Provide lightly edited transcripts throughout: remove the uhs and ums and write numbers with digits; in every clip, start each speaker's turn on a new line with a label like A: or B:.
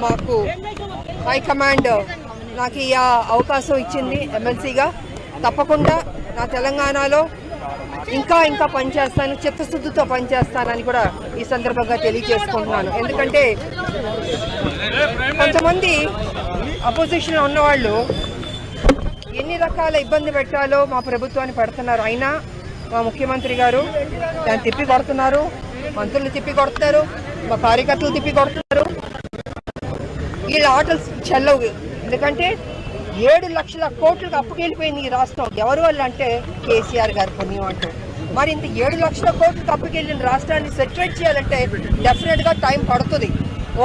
A: మాకు హైకమాండ్ నాకు ఈ అవకాశం ఇచ్చింది ఎమ్మెల్సీగా. తప్పకుండా నా తెలంగాణలో ఇంకా పనిచేస్తాను, చిత్తశుద్ధితో పనిచేస్తానని కూడా ఈ సందర్భంగా తెలియజేసుకుంటున్నాను. ఎందుకంటే కొంతమంది అపోజిషన్లో ఉన్నవాళ్ళు ఎన్ని రకాల ఇబ్బంది పెట్టాలో మా ప్రభుత్వాన్ని పెడుతున్నారు. అయినా మా ముఖ్యమంత్రి గారు దాన్ని తిప్పి కొడుతున్నారు, మంత్రులు తిప్పి కొడుతున్నారు, మా కార్యకర్తలు తిప్పి కొడుతున్నారు. వీళ్ళ ఆటలు చెల్లవు. ఎందుకంటే 7 లక్షల కోట్లకు అప్పుకెళ్ళిపోయింది ఈ రాష్ట్రం. ఎవరి వల్ల అంటే కేసీఆర్ గారి పుణ్యం అంటూ. మరి ఇంత 7 లక్షల కోట్లకు అప్పుకెళ్ళిన రాష్ట్రాన్ని సెటిల్ చేయాలంటే డెఫినెట్గా టైం పడుతుంది.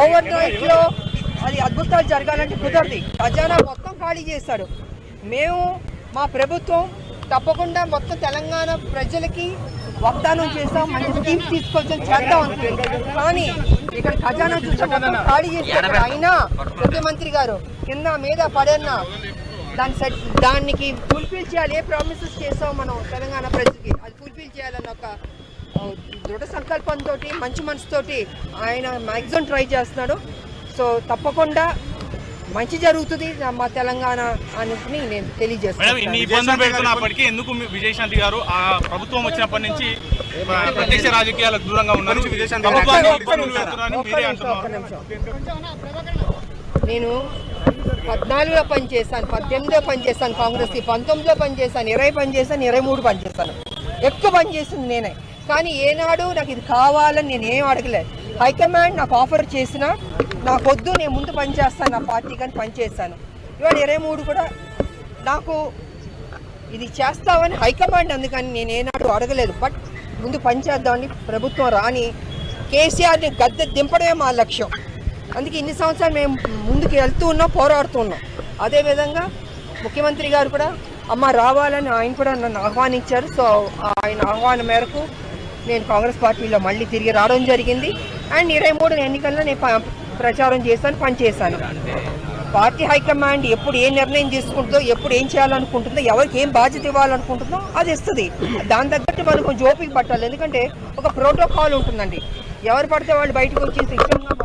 A: ఓవర్ నైట్లో అది అద్భుతాలు జరగాలంటే కుదరదు. ఖజానా మొత్తం ఖాళీ చేశాడు. మేము మా ప్రభుత్వం తప్పకుండా మొత్తం తెలంగాణ ప్రజలకి వాగ్దానం చేస్తాం, మంచి స్కీమ్స్ తీసుకొచ్చి చేద్దాం అనుకుంటున్నాం. కానీ ఇక్కడ ఖజానా చూస్తే మొత్తం ఖాళీ చేశాడు. అయినా ముఖ్యమంత్రి గారు కింద మీద పడన్నా దానికి ఫుల్ఫిల్ చేయాలి. ఏ ప్రామిసెస్ చేస్తాం మనం తెలంగాణ ప్రజలకి అది ఫుల్ఫిల్ చేయాలన్న ఒక దృఢ సంకల్పంతో, మంచి మనసుతోటి ఆయన మ్యాక్సిమం ట్రై చేస్తున్నాడు. సో తప్పకుండా మంచి జరుగుతుంది మా తెలంగాణ అని నేను తెలియజేస్తాను.
B: ఇన్ని ఇబ్బందులు పెడుతున్నప్పటికీ ఎందుకు విజయశాంతి గారు ఆ ప్రభుత్వం వచ్చినప్పటి నుంచి ప్రత్యక్ష రాజకీయాలకు దూరంగా ఉన్నారు?
A: నేను 14లో పనిచేశాను, 18లో పనిచేశాను, కాంగ్రెస్కి 19లో పనిచేశాను, 20 పనిచేశాను, 23 పనిచేశాను. ఎక్కువ పనిచేసింది నేనే. కానీ ఏనాడు నాకు ఇది కావాలని నేను ఏం అడగలేదు. హైకమాండ్ నాకు ఆఫర్ చేసినా నాకు వద్దు, నేను ముందు పనిచేస్తాను నా పార్టీ కానీ పనిచేస్తాను. ఇవాళ 23 కూడా నాకు ఇది చేస్తామని హైకమాండ్ అందుకని నేను ఏనాడు అడగలేదు. బట్ ముందు పనిచేద్దామని ప్రభుత్వం రాని కేసీఆర్ని గద్దె దింపడమే మా లక్ష్యం. అందుకే ఇన్ని సంవత్సరాలు మేము ముందుకు వెళ్తూ ఉన్నాం, పోరాడుతూ ఉన్నాం. అదేవిధంగా ముఖ్యమంత్రి గారు కూడా అమ్మ రావాలని ఆయన కూడా నన్ను ఆహ్వానించారు. సో ఆయన ఆహ్వానం మేరకు నేను కాంగ్రెస్ పార్టీలో మళ్ళీ తిరిగి రావడం జరిగింది. అండ్ 23 ఎన్నికల్లో నేను ప్రచారం చేశాను, పనిచేశాను. పార్టీ హైకమాండ్ ఎప్పుడు ఏ నిర్ణయం తీసుకుంటుందో, ఎప్పుడు ఏం చేయాలనుకుంటుందో, ఎవరికి ఏం బాధ్యత ఇవ్వాలనుకుంటుందో అది ఇస్తుంది. దాని తగ్గట్టు మనం కొంచెం ఓపిక పట్టాలి. ఎందుకంటే ఒక ప్రోటోకాల్ ఉంటుందండి. ఎవరు పడితే వాళ్ళు బయటకు వచ్చేసి ఇష్టంగా